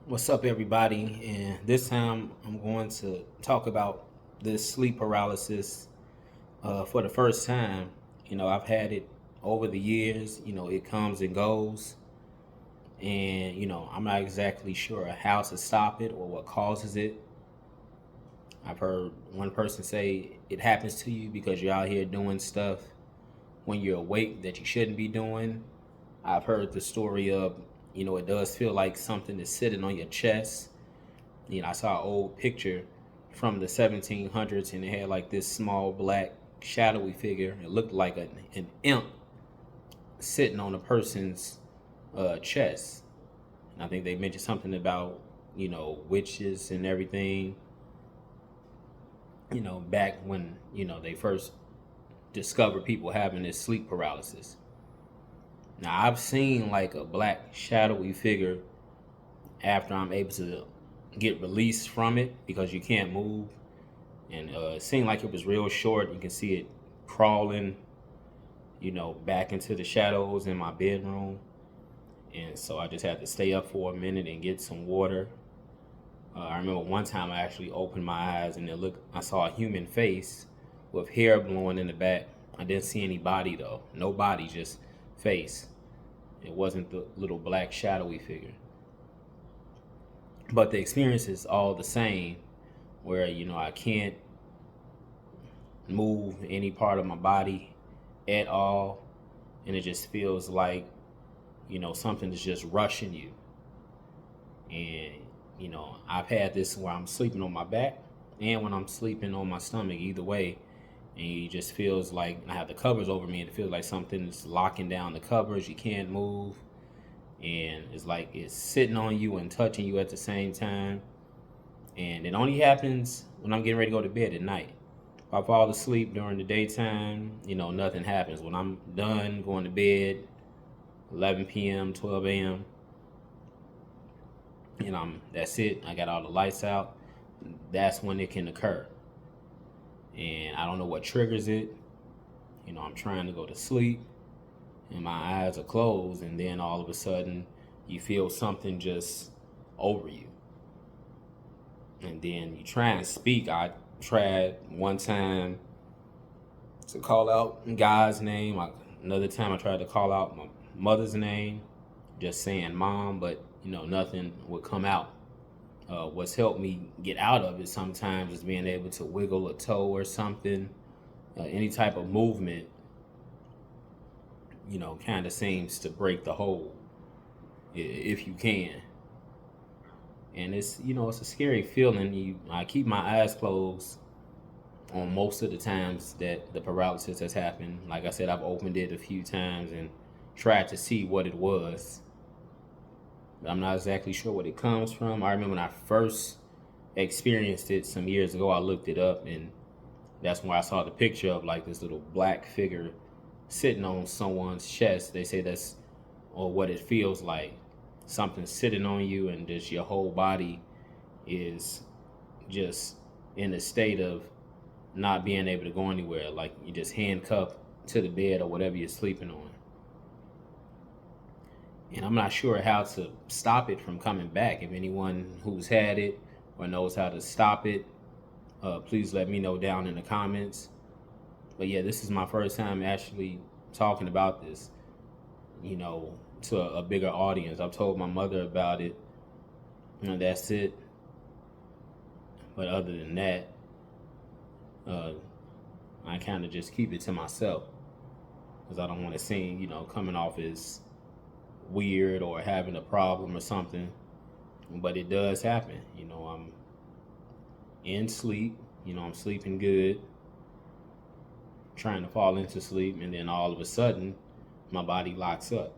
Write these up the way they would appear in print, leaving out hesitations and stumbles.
What's up, everybody? And this time I'm going to talk about this sleep paralysis for the first time. I've had it over the years. It comes and goes. And, I'm not exactly sure how to stop it or what causes it. I've heard one person say it happens to you because you're out here doing stuff when you're awake that you shouldn't be doing. I've heard the story of, it does feel like something is sitting on your chest. I saw an old picture from the 1700s, and it had like this small black shadowy figure. It looked like an imp sitting on a person's chest. And I think they mentioned something about witches and everything. Back when they first discovered people having this sleep paralysis. Now I've seen like a black shadowy figure after I'm able to get released from it because you can't move. And it seemed like it was real short. You can see it crawling, back into the shadows in my bedroom. And so I just had to stay up for a minute and get some water. I remember one time I actually opened my eyes and I saw a human face with hair blowing in the back. I didn't see any body though. No body, just face. It wasn't the little black shadowy figure. But the experience is all the same, where I can't move any part of my body at all, and it just feels like something is just rushing you. And I've had this where I'm sleeping on my back and when I'm sleeping on my stomach, either way, and it just feels like I have the covers over me and it feels like something is locking down the covers. You can't move, and it's like it's sitting on you and touching you at the same time. And it only happens when I'm getting ready to go to bed at night. If I fall asleep during the daytime, nothing happens. When I'm done going to bed, 11 p.m., 12 a.m., that's it. I got all the lights out. That's when it can occur. And I don't know what triggers it. I'm trying to go to sleep and my eyes are closed, and then all of a sudden you feel something just over you. And then you try and speak. I tried one time to call out God's name. Another time I tried to call out my mother's name, just saying mom, but nothing would come out. What's helped me get out of it sometimes is being able to wiggle a toe or something. Any type of movement, kind of seems to break the hold, if you can. And it's a scary feeling. I keep my eyes closed on most of the times that the paralysis has happened. Like I said, I've opened it a few times and tried to see what it was. But I'm not exactly sure what it comes from. I remember when I first experienced it some years ago, I looked it up, and that's when I saw the picture of like this little black figure sitting on someone's chest. They say that's or what it feels like. Something sitting on you, and just your whole body is just in a state of not being able to go anywhere, like you just handcuffed to the bed or whatever you're sleeping on. And I'm not sure how to stop it from coming back. If anyone who's had it or knows how to stop it, please let me know down in the comments. But yeah, this is my first time actually talking about this, to a bigger audience. I've told my mother about it, and that's it. But other than that, I kind of just keep it to myself because I don't want to seem, coming off as weird or having a problem or something. But it does happen. I'm in sleep. I'm sleeping good, trying to fall into sleep, and then all of a sudden, my body locks up.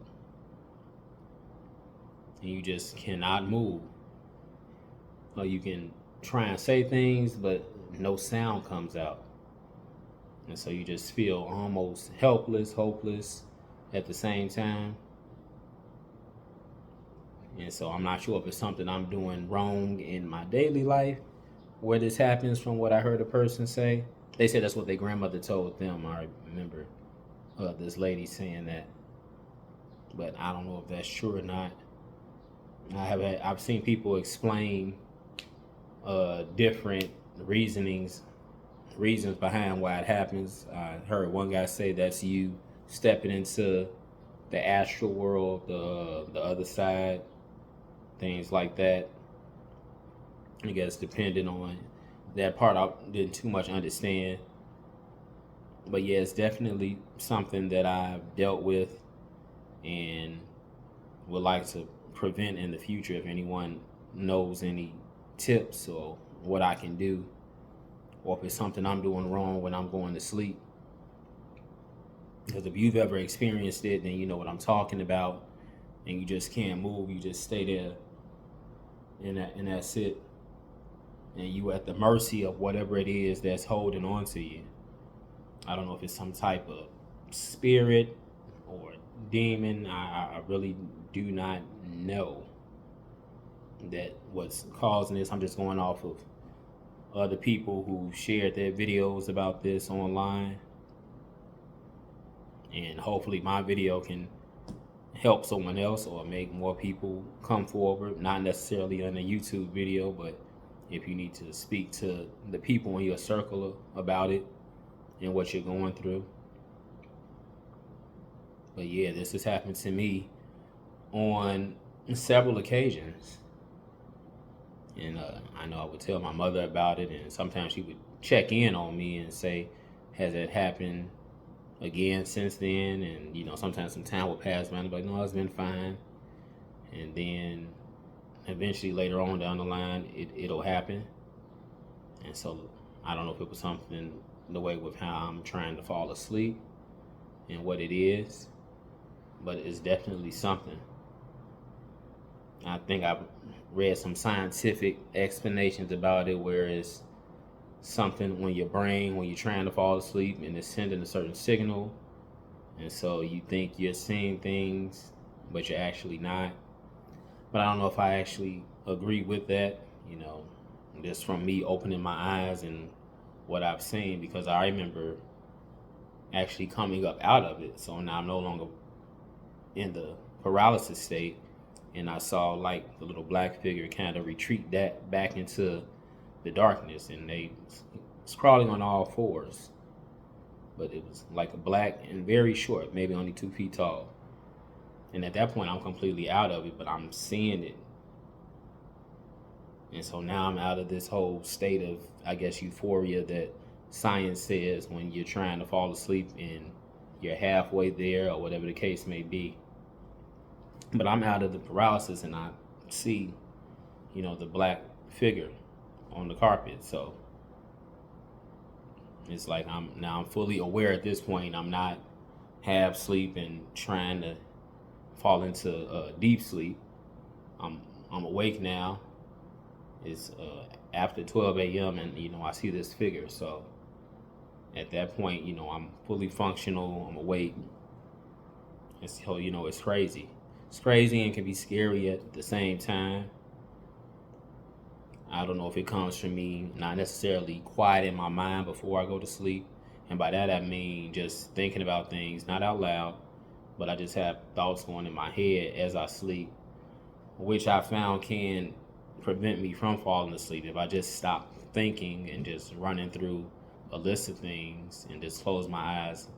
And you just cannot move. Or you can try and say things, but no sound comes out. And so you just feel almost helpless, hopeless at the same time. And so I'm not sure if it's something I'm doing wrong in my daily life where this happens, from what I heard a person say. They said that's what their grandmother told them. I remember this lady saying that. But I don't know if that's true or not. I've seen people explain different reasonings reasons behind why it happens. I heard one guy say that's you stepping into the astral world, the other side, things like that. I guess depending on that part, I didn't too much understand. But yeah, it's definitely something that I've dealt with and would like to prevent in the future. If anyone knows any tips or what I can do, or if it's something I'm doing wrong when I'm going to sleep. Because if you've ever experienced it, then you know what I'm talking about, and you just can't move. You just stay there, and that's it. And you at the mercy of whatever it is that's holding on to you. I don't know if it's some type of spirit or demon. I really do not know that what's causing this. I'm just going off of other people who shared their videos about this online, and hopefully my video can help someone else or make more people come forward. Not necessarily on a YouTube video, but if you need to speak to the people in your circle about it and what you're going through. But yeah, this has happened to me on several occasions. And I know I would tell my mother about it, and sometimes she would check in on me and say, has it happened again since then? And sometimes some time would pass by and I'd be like, no, it's been fine. And then eventually later on down the line, it'll happen. And so I don't know if it was something the way with how I'm trying to fall asleep and what it is, but it's definitely something. I think I've read some scientific explanations about it, where it's something when your brain, when you're trying to fall asleep, and it's sending a certain signal, and so you think you're seeing things, but you're actually not. But I don't know if I actually agree with that, just from me opening my eyes and what I've seen, because I remember actually coming up out of it. So now I'm no longer in the paralysis state, and I saw like the little black figure kind of retreat that back into the darkness, and they was crawling on all fours, but it was like a black and very short, maybe only 2 feet tall. And at that point I'm completely out of it, but I'm seeing it. And so now I'm out of this whole state of, I guess, euphoria that science says when you're trying to fall asleep and you're halfway there or whatever the case may be. But I'm out of the paralysis and I see, the black figure on the carpet. So it's like I'm fully aware at this point. I'm not half sleep and trying to fall into deep sleep. I'm awake now. It's after 12 a.m. and I see this figure. So at that point, I'm fully functional. I'm awake. And so it's crazy. It's crazy and can be scary at the same time. I don't know if it comes from me not necessarily quieting my mind before I go to sleep. And by that I mean just thinking about things, not out loud, but I just have thoughts going in my head as I sleep, which I found can prevent me from falling asleep. If I just stop thinking and just running through a list of things and just close my eyes,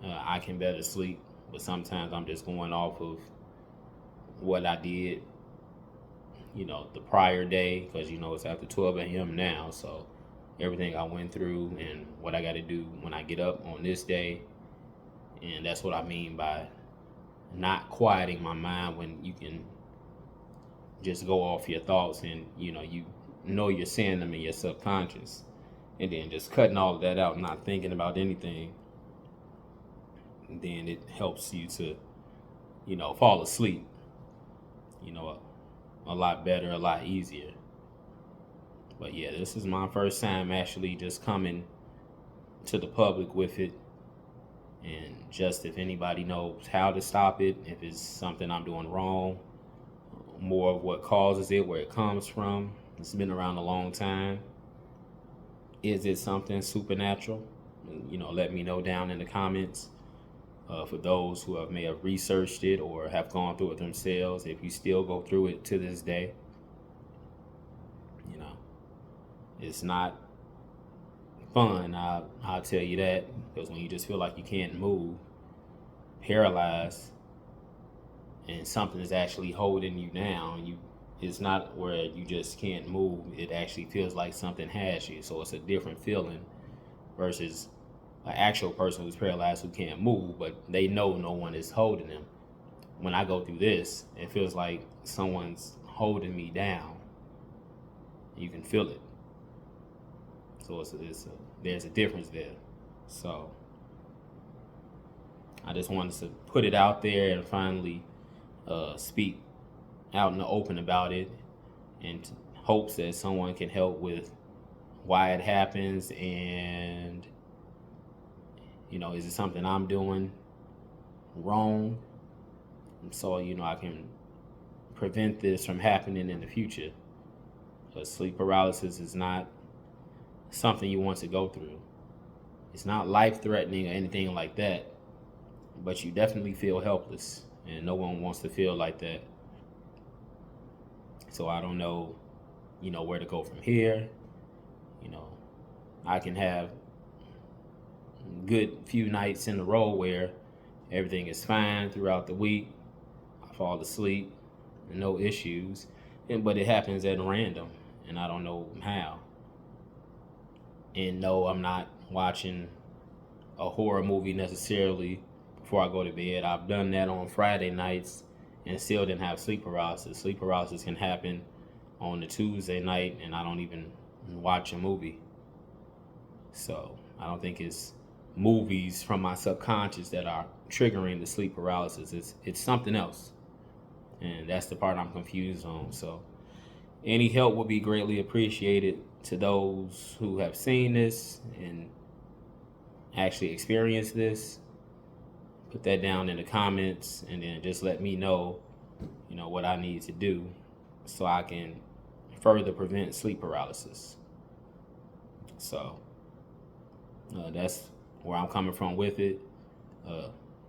I can better sleep. But sometimes I'm just going off of what I did, the prior day, because it's after 12 a.m. now. So everything I went through and what I got to do when I get up on this day. And that's what I mean by not quieting my mind, when you can just go off your thoughts and you're saying them in your subconscious, and then just cutting all of that out, not thinking about anything. And then it helps you to fall asleep a lot better, a lot easier. But yeah, this is my first time actually just coming to the public with it, and just if anybody knows how to stop it, if it's something I'm doing wrong, more of what causes it, where it comes from. It's been around a long time. Is it something supernatural? Let me know down in the comments. For those who may have researched it or have gone through it themselves, if you still go through it to this day, you know, it's not fun. I'll tell you that, because when you just feel like you can't move, paralyzed, and something is actually holding you down, it's not where you just can't move. It actually feels like something has you. So it's a different feeling versus an actual person who's paralyzed who can't move, but they know no one is holding them. When I go through this, it feels like someone's holding me down. You can feel it. So there's a difference there. So I just wanted to put it out there and finally speak out in the open about it, in hopes that someone can help with why it happens, and is it something I'm doing wrong, so I can prevent this from happening in the future. Because sleep paralysis is not something you want to go through. It's not life-threatening or anything like that, but you definitely feel helpless, and no one wants to feel like that. So I don't know, where to go from here. I can have good few nights in a row where everything is fine throughout the week. I fall asleep, no issues, but it happens at random, and I don't know how. And no, I'm not watching a horror movie necessarily before I go to bed. I've done that on Friday nights and still didn't have sleep paralysis. Sleep paralysis can happen on a Tuesday night and I don't even watch a movie. So I don't think it's movies from my subconscious that are triggering the sleep paralysis. It's something else, and that's the part I'm confused on. So any help would be greatly appreciated to those who have seen this and actually experienced this. Put that down in the comments, and then just let me know, what I need to do so I can further prevent sleep paralysis. So that's where I'm coming from with it.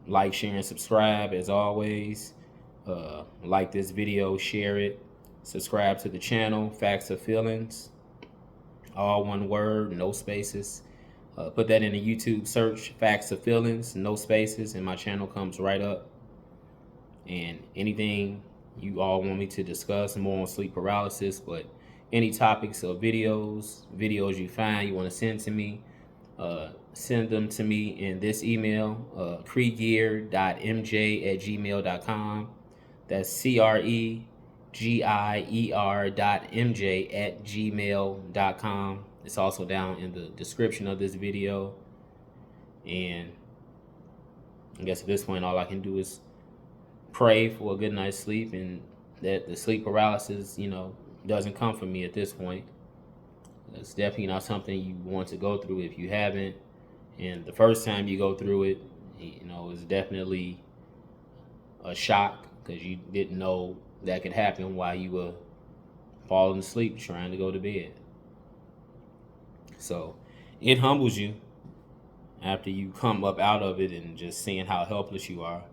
Like, share, and subscribe as always. Like this video, share it, subscribe to the channel, Facts or Feelings, all one word, no spaces. Put that in the YouTube search, Facts or Feelings, no spaces, and my channel comes right up. And anything you all want me to discuss more on sleep paralysis, but any topics or videos you find you want to send to me, send them to me in this email, cregier.mj@gmail.com. That's cregier.mj@gmail.com. It's also down in the description of this video. And I guess at this point, all I can do is pray for a good night's sleep, and that the sleep paralysis, doesn't come from me at this point. It's definitely not something you want to go through if you haven't. And the first time you go through it, it's definitely a shock, because you didn't know that could happen while you were falling asleep trying to go to bed. So it humbles you after you come up out of it, and just seeing how helpless you are.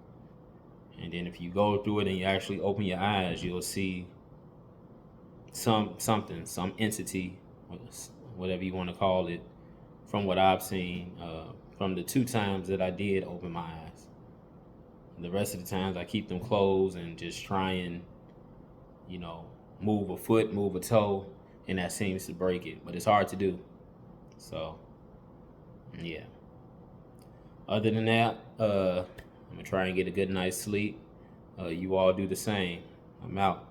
And then if you go through it and you actually open your eyes, you'll see some entity, whatever you want to call it, from what I've seen, from the 2 times that I did open my eyes. The rest of the times I keep them closed and just try and, move a foot, move a toe, and that seems to break it. But it's hard to do. So, yeah. Other than that, I'm going to try and get a good night's sleep. You all do the same. I'm out.